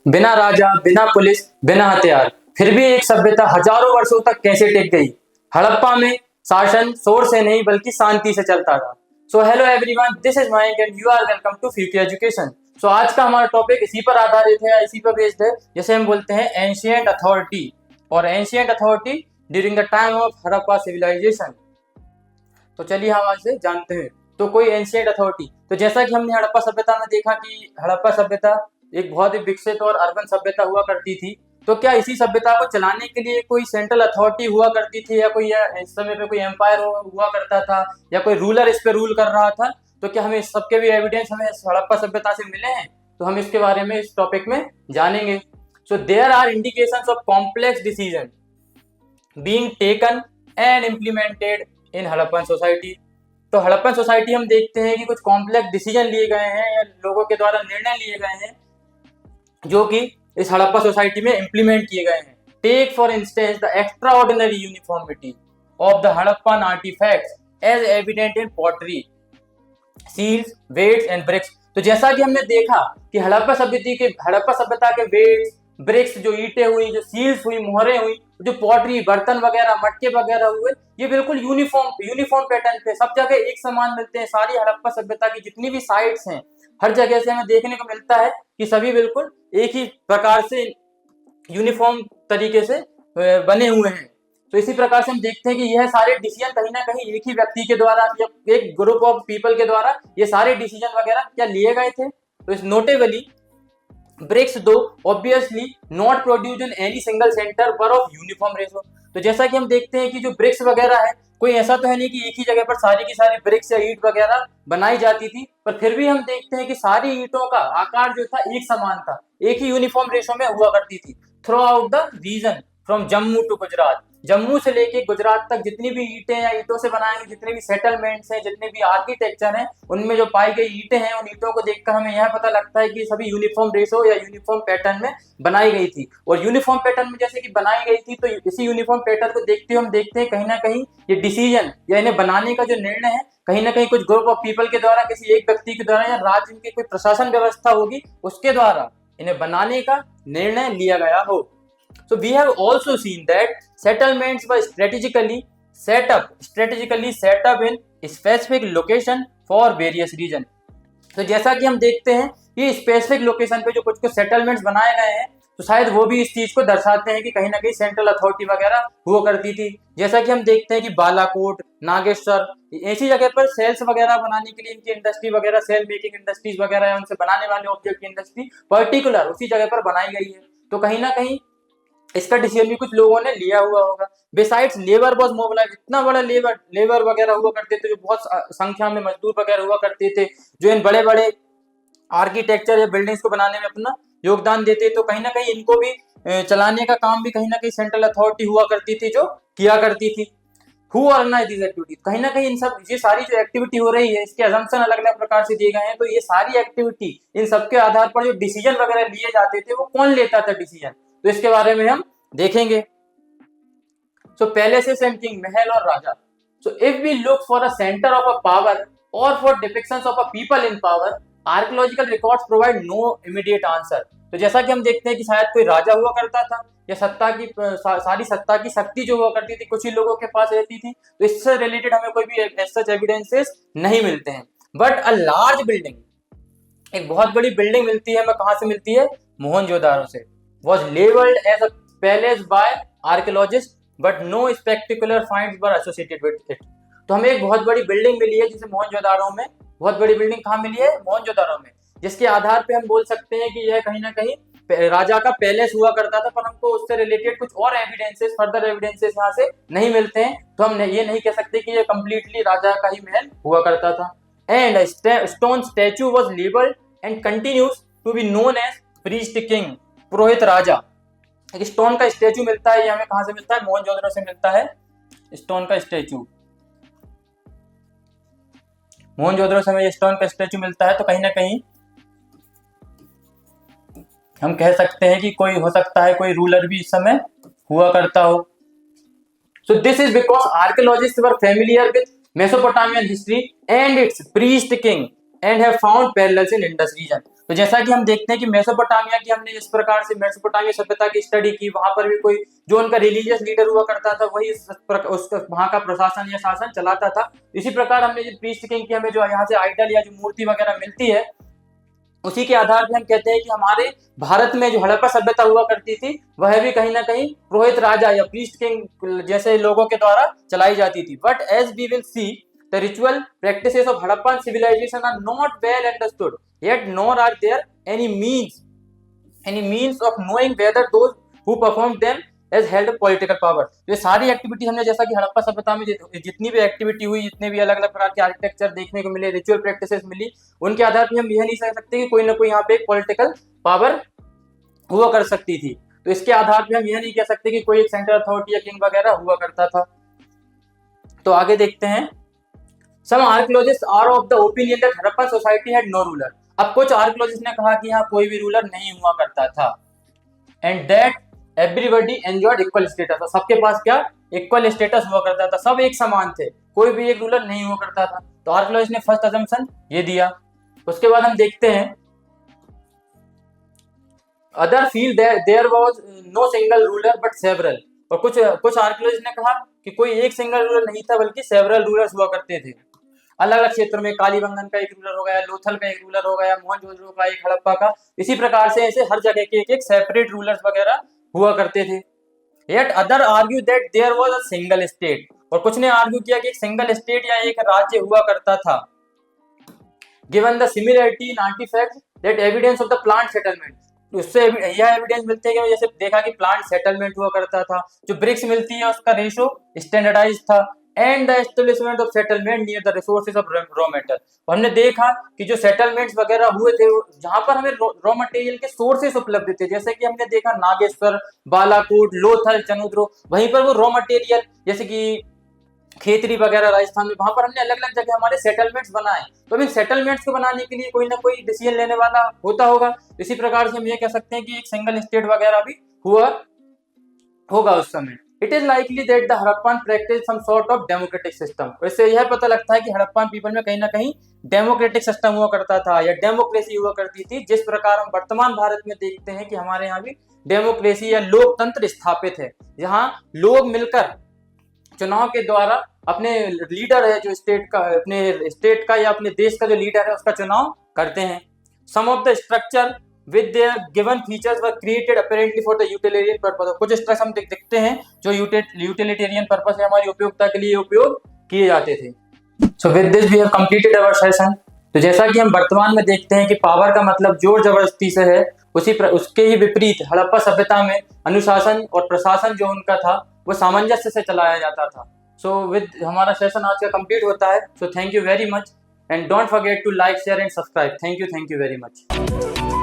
बिना राजा, बिना पुलिस, बिना हथियार, फिर भी एक सभ्यता हजारों वर्षों तक कैसे टिक गई। हड़प्पा में शासन शोर से नहीं बल्कि शांति से चलता था। So hello everyone, this is Mayank and you are welcome to future education. So आज का हमारा टॉपिक इसी पर आधारित है, इसी पर बेस्ड है, जैसे हम बोलते हैं एंशिएंट अथॉरिटी और ancient authority during the time of Harappa civilization. तो चलिए हम आज से जानते हैं। तो कोई एंशिएंट अथॉरिटी, तो जैसा कि हमने हड़प्पा सभ्यता में देखा कि हड़प्पा सभ्यता एक बहुत ही विकसित और अर्बन सभ्यता हुआ करती थी। तो क्या इसी सभ्यता को चलाने के लिए कोई सेंट्रल अथॉरिटी हुआ करती थी, या कोई इस समय पे कोई एम्पायर हुआ करता था, या कोई रूलर इस पे रूल कर रहा था? तो क्या हमें इस सबके भी एविडेंस हमें हड़प्पा सभ्यता से मिले हैं? तो हम इसके बारे में इस टॉपिक में जानेंगे। So there are indications of complex decision being taken and implemented in Harappan society. तो हड़प्पन सोसाइटी हम देखते हैं कि कुछ कॉम्प्लेक्स डिसीजन लिए गए हैं या लोगों के द्वारा निर्णय लिए गए हैं जो कि इस हड़प्पा सोसाइटी में इम्प्लीमेंट किए गए हैं। Take for instance the extraordinary uniformity of the Harappan artifacts as evident in pottery, seals, weights and bricks. तो जैसा कि हमने देखा कि हड़प्पा सभ्यता के वेट्स, ब्रिक्स, जो ईंटें हुई, जो सील्स हुई, मोहरें हुई, जो पॉटरी, बर्तन वगैरह, मटके वगैरह हुए, ये बिल्कुल यूनिफॉर्म पैटर्न पे सब जगह एक समान मिलते हैं। सारी हड़प्पा सभ्यता की जितनी भी साइट्स हैं, हर जगह से हमें देखने को मिलता है कि सभी बिल्कुल एक ही प्रकार से यूनिफॉर्म तरीके से बने हुए हैं। तो इसी प्रकार से हम देखते हैं कि यह सारे डिसीजन कहीं ना कहीं एक ही व्यक्ति के द्वारा या एक ग्रुप ऑफ पीपल के द्वारा ये सारे डिसीजन वगैरह क्या लिए गए थे। तो इस नोटेबली ब्रिक्स दो obviously not produced in any single centre पर ऑफ यूनिफॉर्म रेशो। तो जैसा कि हम देखते हैं कि जो ब्रिक्स वगैरह है, कोई ऐसा तो है नहीं कि एक ही जगह पर सारी की सारी ब्रिक्स या ईंट वगैरह बनाई जाती थी, पर फिर भी हम देखते हैं कि सारी ईंटों का आकार जो था एक समान था, एक ही यूनिफॉर्म रेशो में हुआ करती थी throughout the region from Jammu to Gujarat. Jammu से लेके गुजरात तक जितनी भी ईंटें या ईंटों से बनाए गए जितने भी सेटलमेंट्स हैं, जितने भी आर्किटेक्चर हैं, उनमें जो पाई गई ईंटें हैं, उन ईंटों को देखकर हमें यह पता लगता है कि सभी यूनिफॉर्म रेशो या यूनिफॉर्म पैटर्न में बनाई गई थी। और यूनिफॉर्म पैटर्न में जैसे कि बनाई गई थी, तो इसी यूनिफॉर्म पैटर्न को देखते हुए हम देखते हैं कहीं ना कहीं ये डिसीजन या इन्हें बनाने का जो निर्णय है, कहीं ना कहीं कुछ ग्रुप ऑफ पीपल के द्वारा, किसी एक व्यक्ति के द्वारा, या राज्य की कोई प्रशासन व्यवस्था होगी उसके द्वारा इन्हें बनाने का निर्णय लिया गया हो। So we have also seen that settlements were strategically set up in specific location for various region। तो जैसा कि हम देखते हैं कि स्पेसिफिक लोकेशन पे जो कुछ कुछ सेटलमेंट्स बनाए गए हैं, तो शायद वो भी इस चीज को दर्शाते हैं कि कहीं ना कहीं सेंट्रल अथॉरिटी वगैरह हुआ करती थी। जैसा कि हम देखते हैं कि बालाकोट, नागेश्वर, ऐसी जगह पर सेल्स वगैरह बनाने के लिए इनकी इंडस्ट्री वगैरह, सेल मेकिंग इंडस्ट्रीज वगैरह है, उनसे बनाने वाले ऑब्जेक्ट की इंडस्ट्री पर्टिकुलर उसी जगह पर बनाई गई है। तो कहीं ना कहीं इसका डिसीजन भी कुछ लोगों ने लिया हुआ होगा। बिसाइड्स लेबर वाज मोबिलाइज, इतना बड़ा लेबर वगैरह हुआ करते थे, जो बहुत संख्या में मजदूर वगैरह हुआ करते थे, जो इन बड़े बड़े आर्किटेक्चर या बिल्डिंग्स को बनाने में अपना योगदान देते। तो कहीं ना कहीं इनको भी चलाने का काम भी कहीं ना कहीं सेंट्रल अथॉरिटी हुआ करती थी, जो किया करती थी। हु ऑर्गेनाइज दिस एक्टिविटी, कहीं ना कहीं इन सब ये सारी जो एक्टिविटी हो रही है, इसके अजम्पशन अलग अलग प्रकार से दिए गए हैं। तो ये सारी एक्टिविटी, इन सबके आधार पर जो डिसीजन वगैरह लिए जाते थे, वो कौन लेता था डिसीजन, तो इसके बारे में हम देखेंगे। सो पैलेसेस एंड किंग, महल और राजा। So if we look for a centre of a power और for depictions of a people in power, archaeological records provide no immediate answer. तो जैसा कि हम देखते हैं कि शायद कोई राजा हुआ करता था, या सत्ता की सारी सत्ता की शक्ति जो हुआ करती थी कुछ ही लोगों के पास रहती थी, तो इससे रिलेटेड हमें कोई भी सच एविडेंसेस नहीं मिलते हैं। बट अ लार्ज बिल्डिंग, एक बहुत बड़ी बिल्डिंग मिलती है, हमें कहाँ से मिलती है? मोहनजोदारो से। was labeled as a palace by archaeologists but no spectacular finds were associated with it। तो हमें एक बहुत बड़ी बिल्डिंग मिली है जिसे मोहनजोदारो में, बहुत बड़ी बिल्डिंग कहाँ मिली है? मोहनजोदारो में, जिसके आधार पे हम बोल सकते हैं कि यह कहीं ना कहीं राजा का पैलेस हुआ करता था, पर हमको उससे रिलेटेड कुछ और एविडेंसेस, फर्दर एविडेंसेस यहाँ से नहीं मिलते हैं। तो हम ये नहीं कह सकते कि ये कंप्लीटली राजा का ही महल हुआ करता था। And stone statue was labelled and continues to be known as priest king, पुरोहित राजा। एक स्टोन का स्टैचू मिलता है, ये हमें कहां से मिलता है? मोहनजोदड़ो से मिलता है स्टोन का स्टैचू। मोहनजोदड़ो से हमें स्टोन का स्टैचू मिलता है। तो कहीं ना कहीं हम कह सकते हैं कि कोई हो सकता है, कोई रूलर भी इस समय हुआ करता हो। So this is because archaeologists were familiar with Mesopotamian history and it's priest king and have found parallels in Indus region। तो जैसा कि हम देखते हैं कि मेसोपोटामिया की हमने इस प्रकार से मेसोपोटामिया सभ्यता की स्टडी की, वहां पर भी कोई जो उनका रिलीजियस लीडर हुआ करता था वही उसका वहां का प्रशासन या शासन चलाता था। इसी प्रकार हमने जो प्रीस्ट किंग की हमें जो यहाँ से आइडल या जो मूर्ति वगैरह मिलती है, उसी के आधार पर हम कहते हैं कि हमारे भारत में जो हड़प्पा सभ्यता हुआ करती थी वह भी कहीं ना कहीं पुरोहित राजा या प्रीस्ट किंग जैसे लोगों के द्वारा चलाई जाती थी। But as we will see the ritual practices of Harappan civilization are not well understood yet nor are there any means of knowing whether those who perform them as held political power। ये सारी activity हमने जैसा कि हड़प्पा सभ्यता में जितनी भी activity हुई, जितने भी अलग अलग प्रकार के आर्किटेक्चर देखने को मिले, रिचुअल प्रैक्टिसेस मिली, उनके आधार पर हम यह नहीं कह सकते कि कोई ना कोई यहाँ पे एक पॉलिटिकल पावर हुआ कर सकती थी। तो इसके आधार पर हम यह नहीं कह सकते कि कोई एक सेंट्रल अथॉरिटी या किंग वगैरह हुआ करता था। तो आगे देखते हैं। Some archaeologists are of the opinion that Harappan society had no ruler। अब कुछ आर्कियोलॉजिस्ट ने कहा कि यहाँ कोई भी रूलर नहीं हुआ करता था, and that everybody enjoyed equal status. और सबके पास क्या इक्वल स्टेटस हुआ करता था, सब एक समान थे, कोई भी एक रूलर नहीं हुआ करता था। तो आर्कियोलॉजिस्ट ने फर्स्ट अजम्पशन ये दिया। उसके बाद हम देखते हैं other feel there was no single ruler but several. और कुछ आर्कियोलॉजिस्ट ने कहा कि कोई एक सिंगल रूलर नहीं था बल्कि सेवरल रूलर्स हुआ करते थे अलग अलग क्षेत्रों में। कालीबंगन का एक रूलर हो गया, लोथल का एक रूलर हो गया, मोहनजोदड़ो का एक, हड़प्पा का। इसी प्रकार से ऐसे हर जगह के एक सेपरेट रूलर्स वगैरह हुआ करते थे। Yet other argue that there was a single state। और कुछ ने आर्ग्यू किया कि एक सिंगल स्टेट या एक राज्य हुआ करता था। Given the similarity in artifacts that evidence of the plant settlement। उससे यह एविडेंस मिलते हैं कि जैसे देखा कि प्लांट सेटलमेंट हुआ करता था, जो ब्रिक्स मिलती है उसका रेशो स्टैंडर्डाइज था, and the establishment of settlement near the resources of raw metal. हमने देखा कि जो सेटलमेंट्स वगैरह हुए थे जहां पर हमें रॉ मटेरियल के सोर्सेस उपलब्ध थे, जैसे कि हमने देखा नागेश्वर, बालाकोट, लोथल, चनुद्रो, वहीं पर वो रॉ मटेरियल जैसे कि खेतरी वगैरह राजस्थान में, वहां पर हमने अलग अलग जगह हमारे सेटलमेंट्स बनाए। तो इन सेटलमेंट्स को बनाने के लिए कोई ना कोई डिसीजन लेने वाला होता होगा। इसी प्रकार से हम ये कह सकते हैं कि एक सिंगल स्टेट वगैरह भी हुआ होगा उस समय। It is likely that the Harappan practice some sort of democratic system. इससे यह पता लगता है कि हड़प्पन पीपल में कहीं ना कहीं डेमोक्रेटिक सिस्टम हुआ करता था या डेमोक्रेसी हुआ करती थी, जिस प्रकार हम वर्तमान भारत में देखते हैं कि हमारे यहाँ भी डेमोक्रेसी या लोकतंत्र स्थापित है, जहाँ लोग मिलकर चुनाव के द्वारा अपने लीडर है जो अपने स्टेट का या अपने देश का जो लीडर है उसका चुनाव करते हैं। Some of the structure with their given features were created apparently for the utilitarian purpose। कुछ स्ट्रक्चर हम देखते हैं जो यूटिलिटेरियन पर्पस है, हमारी उपयोगिता के लिए उपयोग किए जाते थे। So with this we have completed our session। तो जैसा कि हम वर्तमान में देखते हैं कि पावर का मतलब जोर जबरदस्ती से है, उसके ही विपरीत हड़प्पा सभ्यता में अनुशासन और प्रशासन जो उनका था वो सामंजस्य से चलाया जाता था। So with हमारा सेशन आज का कंप्लीट होता है। So thank you very much and don't forget to like, share and subscribe। Thank you very much।